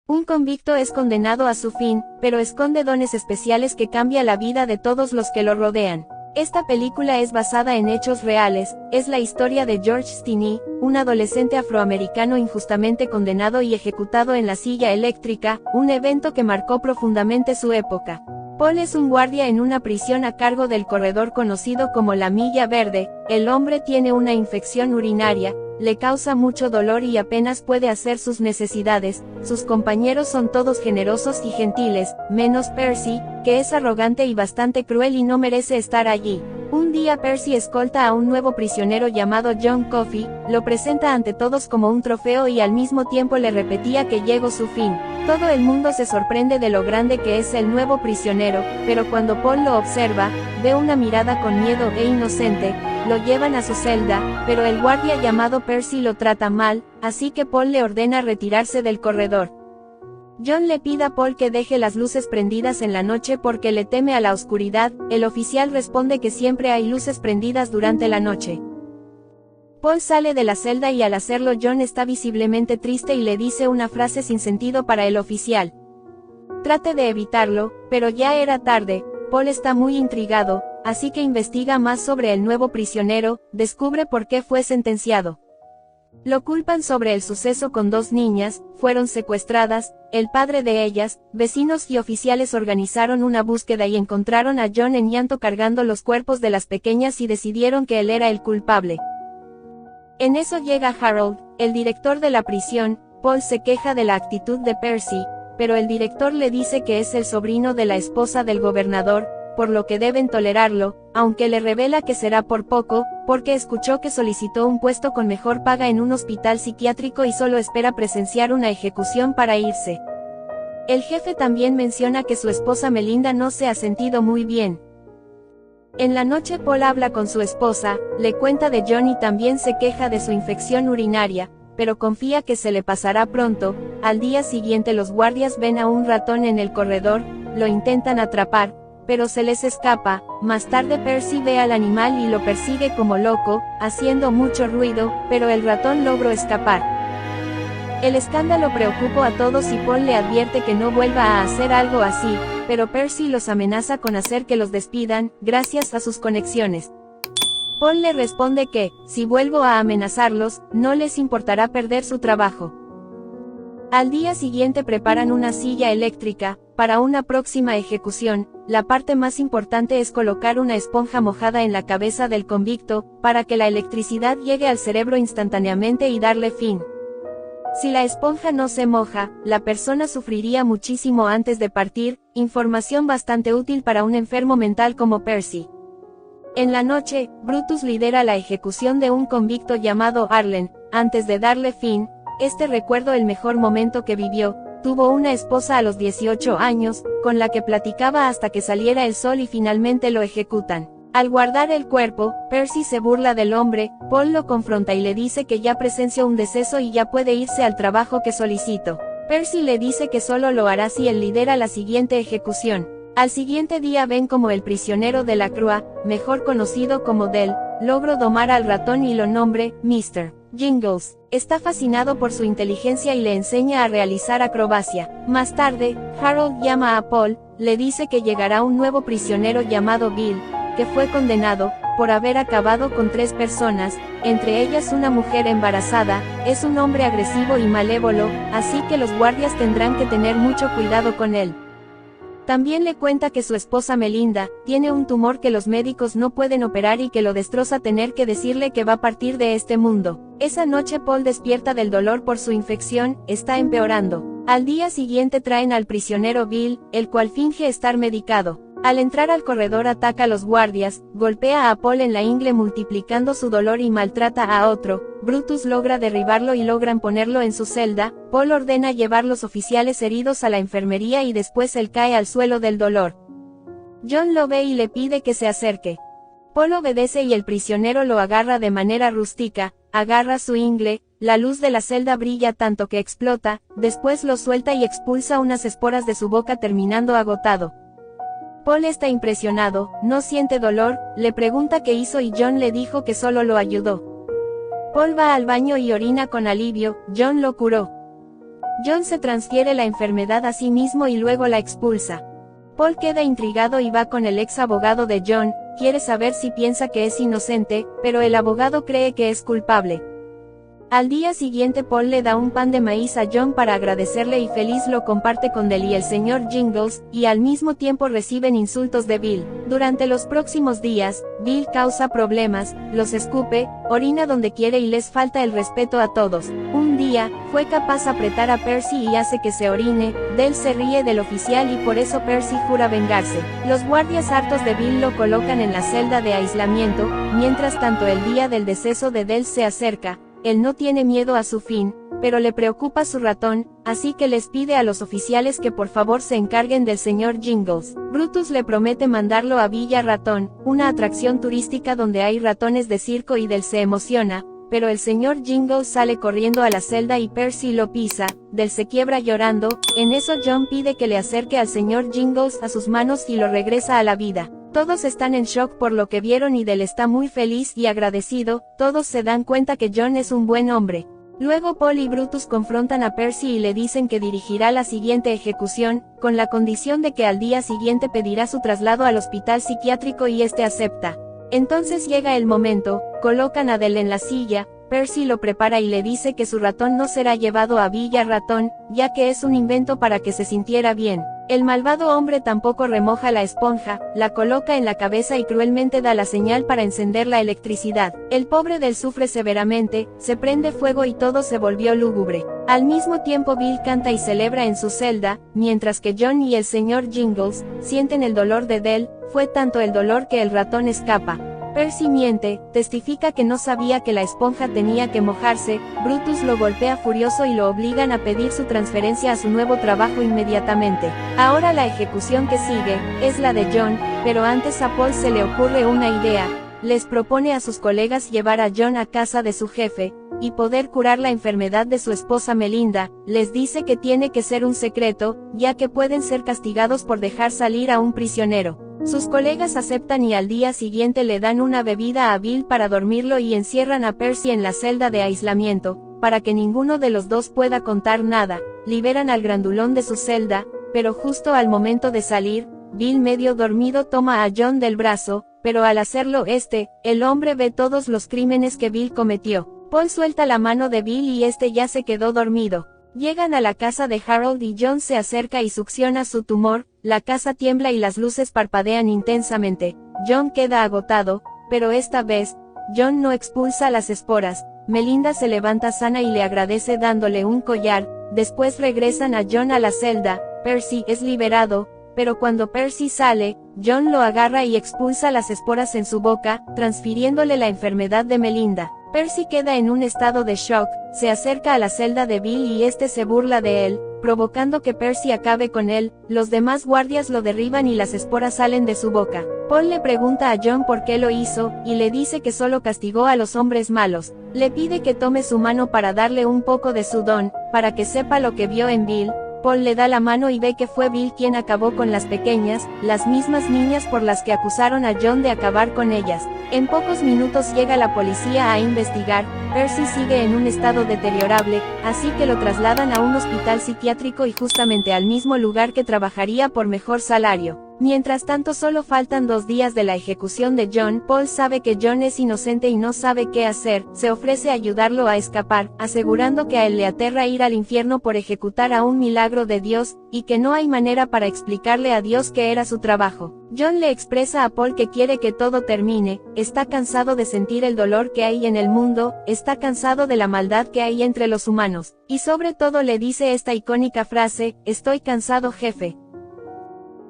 Un convicto es condenado a su fin, pero esconde dones especiales que cambia la vida de todos los que lo rodean. Esta película es basada en hechos reales, es la historia de George Stinney, un adolescente afroamericano injustamente condenado y ejecutado en la silla eléctrica, un evento que marcó profundamente su época. Paul es un guardia en una prisión a cargo del corredor conocido como la Milla Verde. El hombre tiene una infección urinaria, le causa mucho dolor y apenas puede hacer sus necesidades. Sus compañeros son todos generosos y gentiles, menos Percy, que es arrogante y bastante cruel y no merece estar allí. Un día Percy escolta a un nuevo prisionero llamado John Coffey, lo presenta ante todos como un trofeo y al mismo tiempo le repetía que llegó su fin. Todo el mundo se sorprende de lo grande que es el nuevo prisionero, pero cuando Paul lo observa, ve una mirada con miedo e inocente. Lo llevan a su celda, pero el guardia llamado Percy lo trata mal, así que Paul le ordena retirarse del corredor. John le pide a Paul que deje las luces prendidas en la noche porque le teme a la oscuridad. El oficial responde que siempre hay luces prendidas durante la noche. Paul sale de la celda y al hacerlo John está visiblemente triste y le dice una frase sin sentido para el oficial. Trate de evitarlo, pero ya era tarde. Paul está muy intrigado, así que investiga más sobre el nuevo prisionero, descubre por qué fue sentenciado. Lo culpan sobre el suceso con dos niñas, fueron secuestradas, el padre de ellas, vecinos y oficiales organizaron una búsqueda y encontraron a John en llanto cargando los cuerpos de las pequeñas y decidieron que él era el culpable. En eso llega Harold, el director de la prisión. Paul se queja de la actitud de Percy, pero el director le dice que es el sobrino de la esposa del gobernador, por lo que deben tolerarlo, aunque le revela que será por poco, porque escuchó que solicitó un puesto con mejor paga en un hospital psiquiátrico y solo espera presenciar una ejecución para irse. El jefe también menciona que su esposa Melinda no se ha sentido muy bien. En la noche Paul habla con su esposa, le cuenta de John y también se queja de su infección urinaria, pero confía que se le pasará pronto. Al día siguiente los guardias ven a un ratón en el corredor, lo intentan atrapar, pero se les escapa. Más tarde Percy ve al animal y lo persigue como loco, haciendo mucho ruido, pero el ratón logró escapar. El escándalo preocupó a todos y Paul le advierte que no vuelva a hacer algo así, pero Percy los amenaza con hacer que los despidan, gracias a sus conexiones. Paul le responde que, si vuelvo a amenazarlos, no les importará perder su trabajo. Al día siguiente preparan una silla eléctrica, para una próxima ejecución. La parte más importante es colocar una esponja mojada en la cabeza del convicto, para que la electricidad llegue al cerebro instantáneamente y darle fin. Si la esponja no se moja, la persona sufriría muchísimo antes de partir, información bastante útil para un enfermo mental como Percy. En la noche, Brutus lidera la ejecución de un convicto llamado Arlen. Antes de darle fin, recuerdo el mejor momento que vivió. Tuvo una esposa a los 18 años, con la que platicaba hasta que saliera el sol y finalmente lo ejecutan. Al guardar el cuerpo, Percy se burla del hombre. Paul lo confronta y le dice que ya presenció un deceso y ya puede irse al trabajo que solicitó. Percy le dice que solo lo hará si él lidera la siguiente ejecución. Al siguiente día ven como el prisionero de la Croix, mejor conocido como Del, logró domar al ratón y lo nombre Mr. Jingles. Está fascinado por su inteligencia y le enseña a realizar acrobacia. Más tarde, Harold llama a Paul, le dice que llegará un nuevo prisionero llamado Bill, que fue condenado por haber acabado con 3 personas, entre ellas una mujer embarazada. Es un hombre agresivo y malévolo, así que los guardias tendrán que tener mucho cuidado con él. También le cuenta que su esposa Melinda tiene un tumor que los médicos no pueden operar y que lo destroza tener que decirle que va a partir de este mundo. Esa noche Paul despierta del dolor por su infección, está empeorando. Al día siguiente traen al prisionero Bill, el cual finge estar medicado. Al entrar al corredor ataca a los guardias, golpea a Paul en la ingle multiplicando su dolor y maltrata a otro. Brutus logra derribarlo y logran ponerlo en su celda. Paul ordena llevar los oficiales heridos a la enfermería y después él cae al suelo del dolor. John lo ve y le pide que se acerque. Paul obedece y el prisionero lo agarra de manera rústica, agarra su ingle, la luz de la celda brilla tanto que explota, después lo suelta y expulsa unas esporas de su boca terminando agotado. Paul está impresionado, no siente dolor, le pregunta qué hizo y John le dijo que solo lo ayudó. Paul va al baño y orina con alivio. John lo curó. John se transfiere la enfermedad a sí mismo y luego la expulsa. Paul queda intrigado y va con el ex abogado de John, quiere saber si piensa que es inocente, pero el abogado cree que es culpable. Al día siguiente Paul le da un pan de maíz a John para agradecerle y feliz lo comparte con Dell y el señor Jingles, y al mismo tiempo reciben insultos de Bill. Durante los próximos días, Bill causa problemas, los escupe, orina donde quiere y les falta el respeto a todos. Un día, fue capaz de apretar a Percy y hace que se orine, Dell se ríe del oficial y por eso Percy jura vengarse. Los guardias hartos de Bill lo colocan en la celda de aislamiento, mientras tanto el día del deceso de Dell se acerca. Él no tiene miedo a su fin, pero le preocupa su ratón, así que les pide a los oficiales que por favor se encarguen del señor Jingles. Brutus le promete mandarlo a Villa Ratón, una atracción turística donde hay ratones de circo y Dell se emociona, pero el señor Jingles sale corriendo a la celda y Percy lo pisa, Dell se quiebra llorando, en eso John pide que le acerque al señor Jingles a sus manos y lo regresa a la vida. Todos están en shock por lo que vieron y Dell está muy feliz y agradecido, todos se dan cuenta que John es un buen hombre. Luego Paul y Brutus confrontan a Percy y le dicen que dirigirá la siguiente ejecución, con la condición de que al día siguiente pedirá su traslado al hospital psiquiátrico y este acepta. Entonces llega el momento, colocan a Dell en la silla, Percy lo prepara y le dice que su ratón no será llevado a Villa Ratón, ya que es un invento para que se sintiera bien. El malvado hombre tampoco remoja la esponja, la coloca en la cabeza y cruelmente da la señal para encender la electricidad. El pobre Dell sufre severamente, se prende fuego y todo se volvió lúgubre. Al mismo tiempo Bill canta y celebra en su celda, mientras que John y el señor Jingles sienten el dolor de Dell, fue tanto el dolor que el ratón escapa. Percy miente, testifica que no sabía que la esponja tenía que mojarse, Brutus lo golpea furioso y lo obligan a pedir su transferencia a su nuevo trabajo inmediatamente. Ahora la ejecución que sigue, es la de John, pero antes a Paul se le ocurre una idea, les propone a sus colegas llevar a John a casa de su jefe, y poder curar la enfermedad de su esposa Melinda, les dice que tiene que ser un secreto, ya que pueden ser castigados por dejar salir a un prisionero. Sus colegas aceptan y al día siguiente le dan una bebida a Bill para dormirlo y encierran a Percy en la celda de aislamiento, para que ninguno de los dos pueda contar nada, liberan al grandulón de su celda, pero justo al momento de salir, Bill medio dormido toma a John del brazo, pero al hacerlo el hombre ve todos los crímenes que Bill cometió. Paul suelta la mano de Bill y ya se quedó dormido. Llegan a la casa de Harold y John se acerca y succiona su tumor, la casa tiembla y las luces parpadean intensamente. John queda agotado, pero esta vez, John no expulsa las esporas. Melinda se levanta sana y le agradece dándole un collar, después regresan a John a la celda, Percy es liberado, pero cuando Percy sale, John lo agarra y expulsa las esporas en su boca, transfiriéndole la enfermedad de Melinda. Percy queda en un estado de shock, se acerca a la celda de Bill y se burla de él, provocando que Percy acabe con él, los demás guardias lo derriban y las esporas salen de su boca. Paul le pregunta a John por qué lo hizo, y le dice que solo castigó a los hombres malos. Le pide que tome su mano para darle un poco de su don, para que sepa lo que vio en Bill. Paul le da la mano y ve que fue Bill quien acabó con las pequeñas, las mismas niñas por las que acusaron a John de acabar con ellas. En pocos minutos llega la policía a investigar, Percy sigue en un estado deteriorable, así que lo trasladan a un hospital psiquiátrico y justamente al mismo lugar que trabajaría por mejor salario. Mientras tanto solo faltan 2 días de la ejecución de John. Paul sabe que John es inocente y no sabe qué hacer, se ofrece a ayudarlo a escapar, asegurando que a él le aterra ir al infierno por ejecutar a un milagro de Dios, y que no hay manera para explicarle a Dios que era su trabajo. John le expresa a Paul que quiere que todo termine, está cansado de sentir el dolor que hay en el mundo, está cansado de la maldad que hay entre los humanos, y sobre todo le dice esta icónica frase, estoy cansado jefe.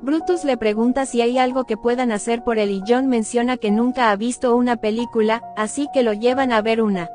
Brutus le pregunta si hay algo que puedan hacer por él y John menciona que nunca ha visto una película, así que lo llevan a ver una.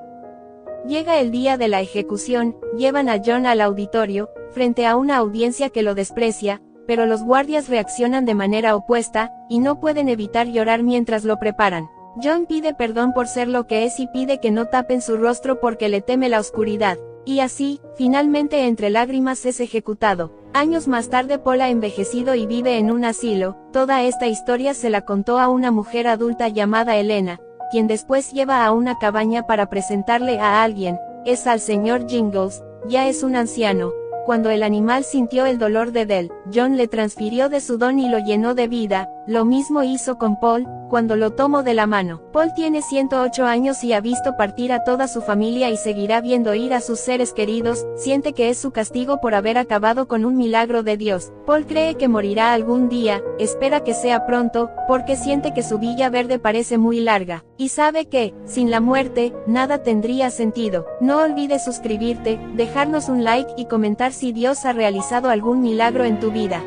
Llega el día de la ejecución, llevan a John al auditorio, frente a una audiencia que lo desprecia, pero los guardias reaccionan de manera opuesta, y no pueden evitar llorar mientras lo preparan. John pide perdón por ser lo que es y pide que no tapen su rostro porque le teme la oscuridad. Y así, finalmente entre lágrimas es ejecutado. Años más tarde Paul ha envejecido y vive en un asilo. Toda esta historia se la contó a una mujer adulta llamada Elena, quien después lleva a una cabaña para presentarle a alguien, es al señor Jingles, ya es un anciano, cuando el animal sintió el dolor de Dell, John le transfirió de su don y lo llenó de vida. Lo mismo hizo con Paul, cuando lo tomó de la mano. Paul tiene 108 años y ha visto partir a toda su familia y seguirá viendo ir a sus seres queridos. Siente que es su castigo por haber acabado con un milagro de Dios. Paul cree que morirá algún día, espera que sea pronto, porque siente que su vida verde parece muy larga, y sabe que, sin la muerte, nada tendría sentido. No olvides suscribirte, dejarnos un like y comentar si Dios ha realizado algún milagro en tu vida.